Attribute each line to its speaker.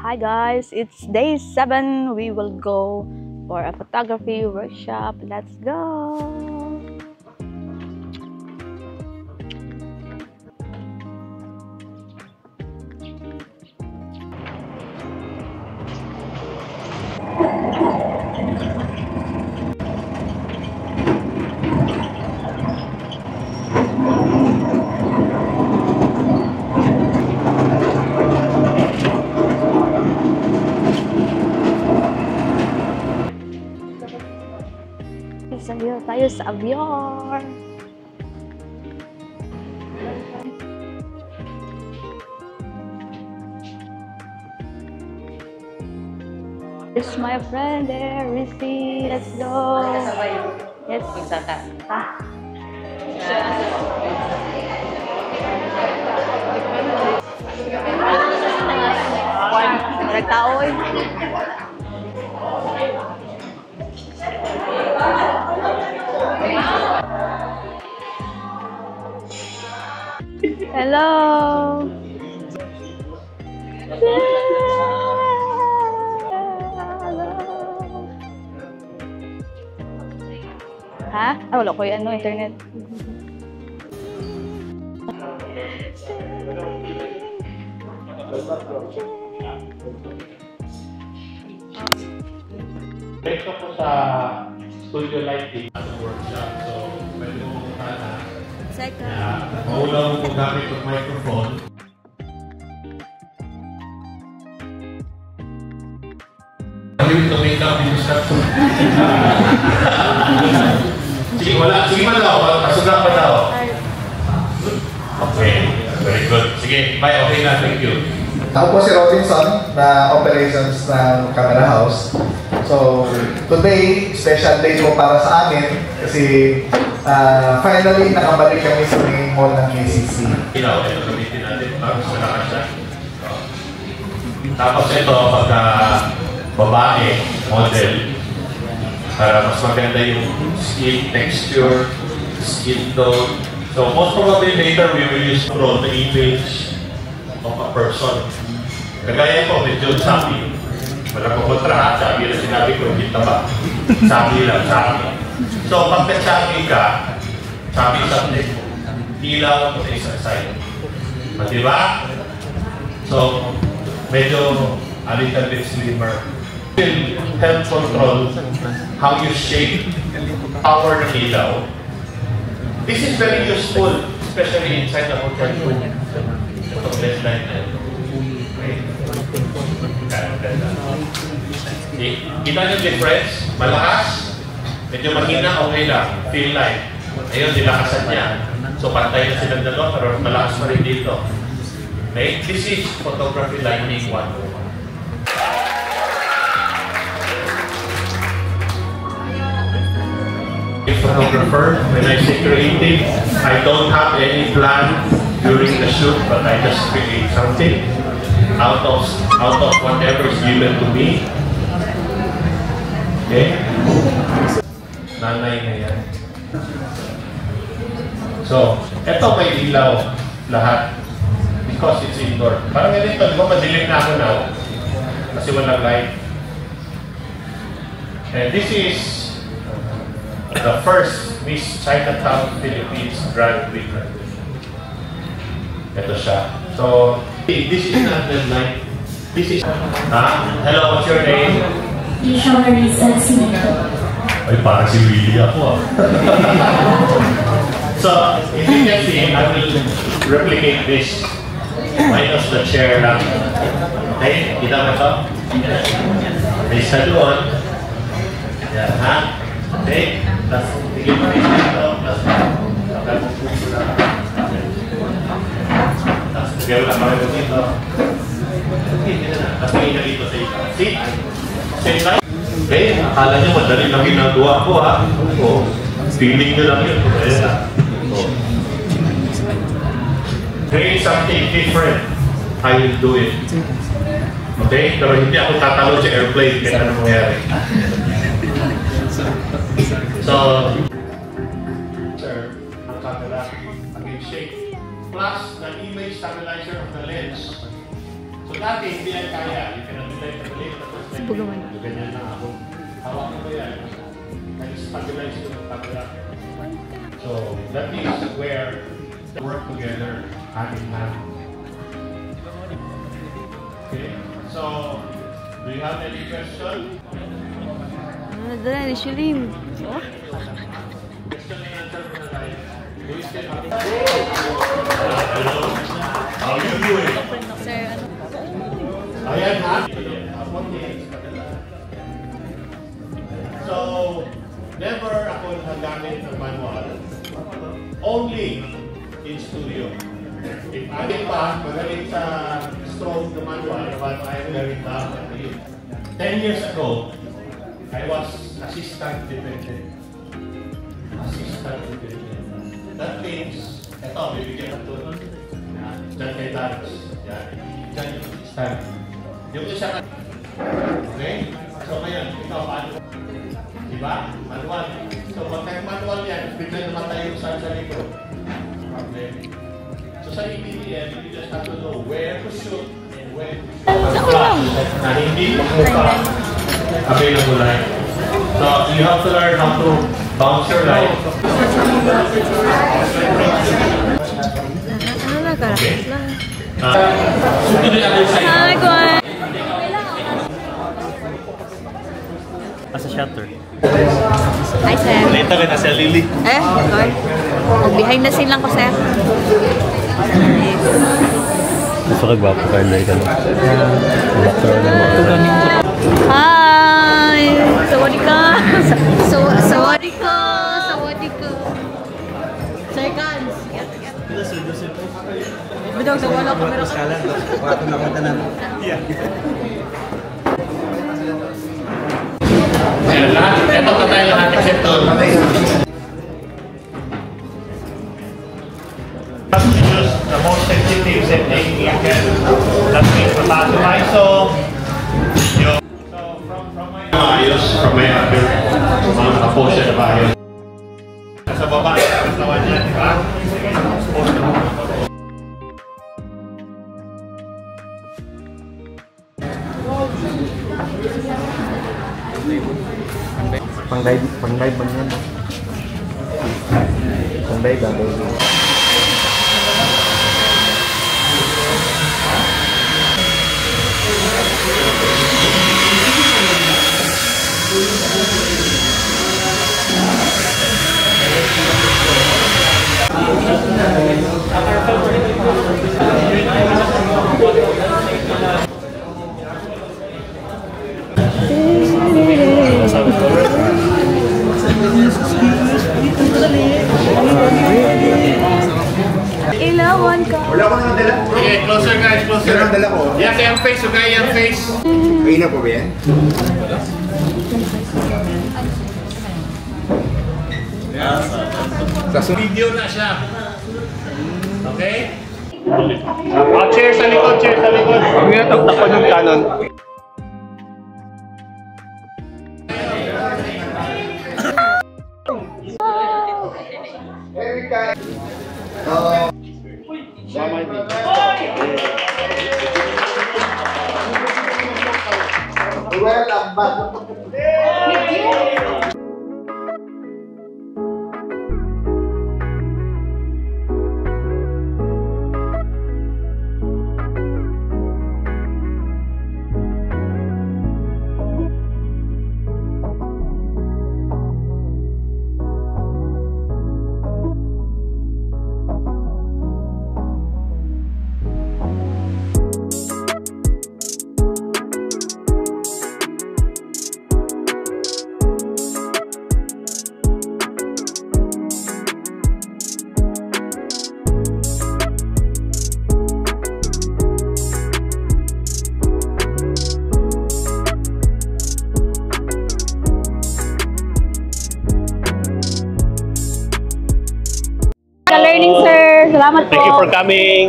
Speaker 1: Hi guys, it's day 7. We will go for a photography workshop. Let's go! Sayo tayo sa avion. There's my friend there, Rizzy. Let's go. Yes. Nagtao eh. Hello. Ha? Ah, wala ko yung internet.
Speaker 2: Ito po sa studio lighting workshop. So, pwede mo pumunta na. Maulaw mo po gamit yung microphone. Ito make up yung stuff. Sige, wala. Sige pa daw. Pasugak pa daw. Okay. Very good. Sige, bye. Okay na. Thank you.
Speaker 3: Ako po si Robinson na operations ng Camera House. So, today, special day po para sa amin kasi finally nakabalik kami sa main mall ng KCC.
Speaker 2: Ito gamitin natin para sa nakasya. Tapos ito, pagka babae, model, para mas maganda yung skin texture, skin tone. So, most probably later we will use the image of a person. Kagaya ko, medyo sabi. Wala ko kontra, sabi na sinabi ko, hindi taba. Sabi lang, sabi. So, pag nagsabi ka, sabi something, ilaw mo sa isang side. Diba? So, medyo a little bit slimmer. Will help control how you shape power ng ilaw. This is very useful, especially inside the hotel room. Ito, less light na. Kita nyo difference? Malakas? Medyo mahina, okay lang. Feel like. Ayun, nilakasan niya. So, pantay na silang dalawa, pero malakas pa rin dito. Okay? This is photography lighting 101. Photographer, when I say creative, I don't have any plan during the shoot, but I just create something out of whatever is given to me. Okay? Nanay na yan. So, eto may ilaw lahat because it's indoor. Parang ganito, di ba madilim na ako now? Kasi walang light. And this is the first Miss Chinatown Philippines Grand Week. Ito siya. So, this is not the night. This is... Hello, what's your name?
Speaker 4: Isha Marisa Smith.
Speaker 2: Ay, parang si Willie ako. So, if you can see, I will replicate this. Minus the chair lang. Okay, kita mo ito? May isa doon. Yan, ha? Okay? Tapos, tigil mo rin dito. Tapos, tigil mo lang kami dito. Tapos, tigil na dito sa ito. See? Same time? Okay, akala nyo madali lang ginagawa ko, ha? O, feeling nyo lang yun. Create something different, I will do it. Okay? Pero hindi ako tatalo sa airplane kaya ano mangyari. So, sir, ang camera, again shape, plus the image stabilizer of the lens. So dati, hindi yan kaya. You cannot delay the delay. Ganyan na ako. Hawak mo ba yan? Nag-stabilize yung pagka. So that is where they work together, hand in hand. Okay, so do you have any question?
Speaker 1: Dali, Shilin.
Speaker 2: Question and answer for the night. Who is it? Hello. How are you doing?
Speaker 1: Sir, ano?
Speaker 2: Ayan ha? So, never ako nagamit ng manual. Only in studio. If ano pa, magaling sa stroke the manual, but I'm very tough at you. 10 years ago, I was assistant dependent. Assistant dependent. That means, eto, bibigyan ng tulong. Diyan kay Dance. Yan. Diyan yung assistant. Yung isa ka. Okay? So ngayon, ikaw, paano? Diba? Manual. So pag nag-manual yan, bigla namatay yung sa likod. Okay? So sa EBDM, you just have to know where to shoot and when to shoot. Na hindi magmukha available line. So you have to learn how to bounce your line. Okay. To the other side.
Speaker 1: Hi, Gwen!
Speaker 5: Asa shutter?
Speaker 1: Hi, sir.
Speaker 5: Lenta ka na sa Lily.
Speaker 1: Lord. Mag-behind the scene lang ko, sir.
Speaker 5: Gusto ka gwapo ka, Lily ka na.
Speaker 1: Hi! Sawadika! Sawadika! Sawadika! Sir Gans! Bidang sa wala kamera ka.
Speaker 5: Wato na kanta na.
Speaker 2: Ayan, lahat. Ito pa tayo lahat except to. Use the most sensitive setting you can. That means mataas yung ISO. So from my ayos, from my other mga nakapost na ba ayos. Sa baba, sa katawan niya, di ba? Post na mga
Speaker 3: Pang-live man yan. Pang-live ba?
Speaker 1: Ilawan ka.
Speaker 3: Wala ko nang dala.
Speaker 2: okay, closer guys, closer.
Speaker 3: Yan ang dala ko.
Speaker 2: Yan yung face, okay, yung face.
Speaker 3: Kayo na po ba yan?
Speaker 2: Sa video na siya. Okay? Chair sa likod, chair sa likod.
Speaker 5: Huwag nga taktakpan yung canon.
Speaker 3: Well, ang bago.
Speaker 1: Learning, sir. Salamat po.
Speaker 5: Thank you for coming.